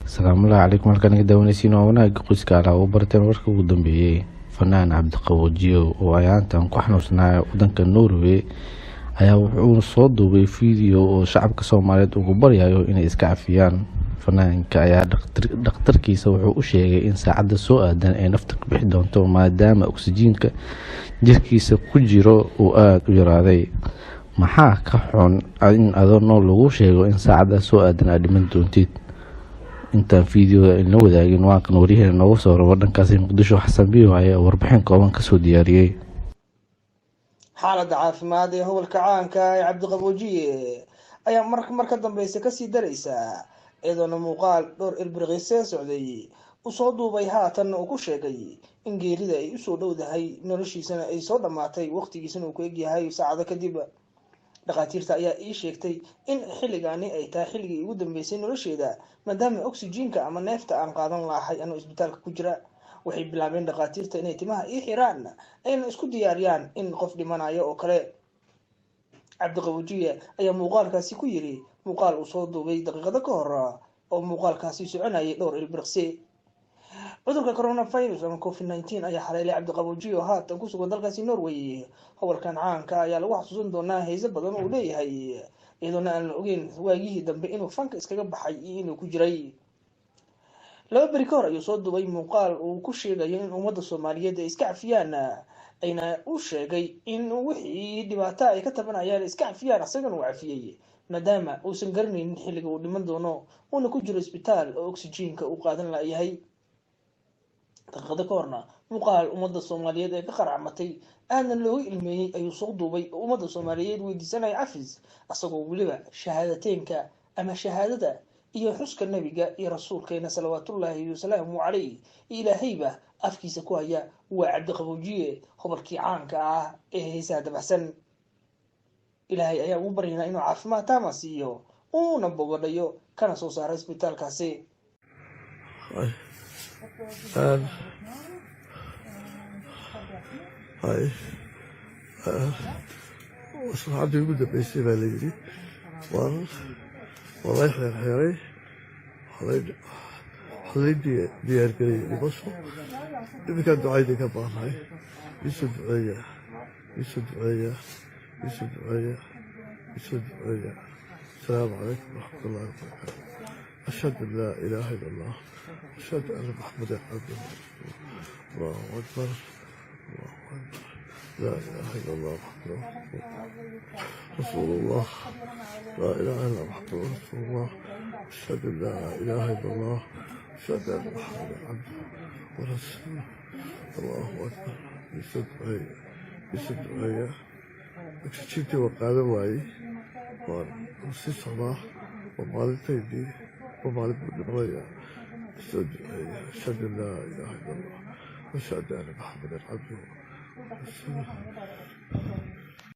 asalaamu calaykum halkaan naga daawanaysiin oo wanaagga qoyska ala u barteen warka ugu dambeeyay fanaan cabdiqaboojiyo oo ayaantan ku xanuunsanaya wadanka Norway ayaa wuxuu soo duubay video oo shacabka Soomaaliyeed ugu baryayo inay iska cafiyaan. fanaanka ayaa dhakhtarkiisa wuxuu u sheegay in saacada soo aadan ay nafta ka bixi doonto maadaama oksijiinka jirkiisa ku jiro uu aad u yaraaday. maxaa ka xun in adoo lagu sheego in saacada soo aadan aad dhiman doontid? inta video la wadaagin waa kan wariyaha noogu soo rabo dhankaasi Muqdisho Xasan Biyo ayaa warbixin kooban ka soo diyaariyay. xaaladda caafimaad ee howlka caanka ee cabdiqaboojiye ayaa marka dambaysa kasii daraysa iyadoona muuqaal dhowr ilbiriqsi socday uu soo duubay haatan uu ku sheegay in geerida ay u soo dhowdahay noloshiisana ay soo dhamaatay waqtigiisana uu ku egyahay saacado kadib. dhaqaatiirta ayaa ii sheegtay in xilligaani ay tahay xilligii ugu dambeysay nolosheeda maadaama oksijiinka ama neefta aan qaadan lahay anuu isbitaalka ku jira. waxay bilaabeen dhaqaatiirta inay timaha ii xiraan ayna isku diyaariyaan in qof dhimanayo oo kale. cabdiqaboojiye ayaa muuqaalkaasi ku yiri muuqaal uu soo duubay daqiiqado ka hor oo muuqaalkaasi soconayay dhowr ilbiriqsi. cudurka coronavirus ama COVID-19 ayaa xaleelay cabdiqaboojiye oo haatan ku sugan dalkaasi Norway. howlkan caanka ayaa lagu xasuusan doonaa heeso badan oo leeyahay iyadoona aan la ogeyn waagihii dambe inuu fanka iskaga baxay iyo inuu ku jiray. 2 beri ka hor ayuu soo duubay muuqaal uu ku sheegayo in ummadda Soomaaliyeed ay iska cafiyaan ayna u sheegay in wixii dhibaato ay ka tabanayaan iska cafiyaan asagana uu cafiyay maadaama uusan garanaynin xilliga uu dhiman doono uuna ku jiro isbitaal oo oksijiinka uu qaadan lahayahay. daqiiqado ka horna muuqaal ummadda Soomaaliyeed ee ka qaracmatay aadna looga ilmeeyay ayuu soo duubay ummadda Soomaaliyeed weydiisanaya cafis asagoo waliba shahaadateynka ama shahaadada iyo xuska nabiga iyo rasuulkeena salawaatullaahi wasalaamu calayhi ilaahayba afkiisa ku haya. waa cabdiqaboojiye hobalkii caanka ah ee heesaha dabacsan. ilaahay ayaa ugu baryaynaa inuu caafimaad taama siiyo uuna bogadhayo kana soo saaro isbitaalkaasi. waxaad ugu dambeysay baa layidhi والله خيري حليدي ديار قريب بصوا إذا كان دعايتي كبار هاي يسد عيا السلام عليكم ورحمة الله وبركاته. أشهد أن لا إله إلا الله أشهد أن محمدا عبده الله أكبر لا إله إلا الله وحده رسول الله لا إله إلا محمد رسول الله أشهد أن لا إله إلا الله أشهد أن محمدا عبده ورسوله الله أكبر. يسد عيا اكتشفتي وقال واي وسي صلاح ومالتيدي ومالك بن أشهد أن لا إله إلا الله أشهد أن محمدا عبده ورسوله.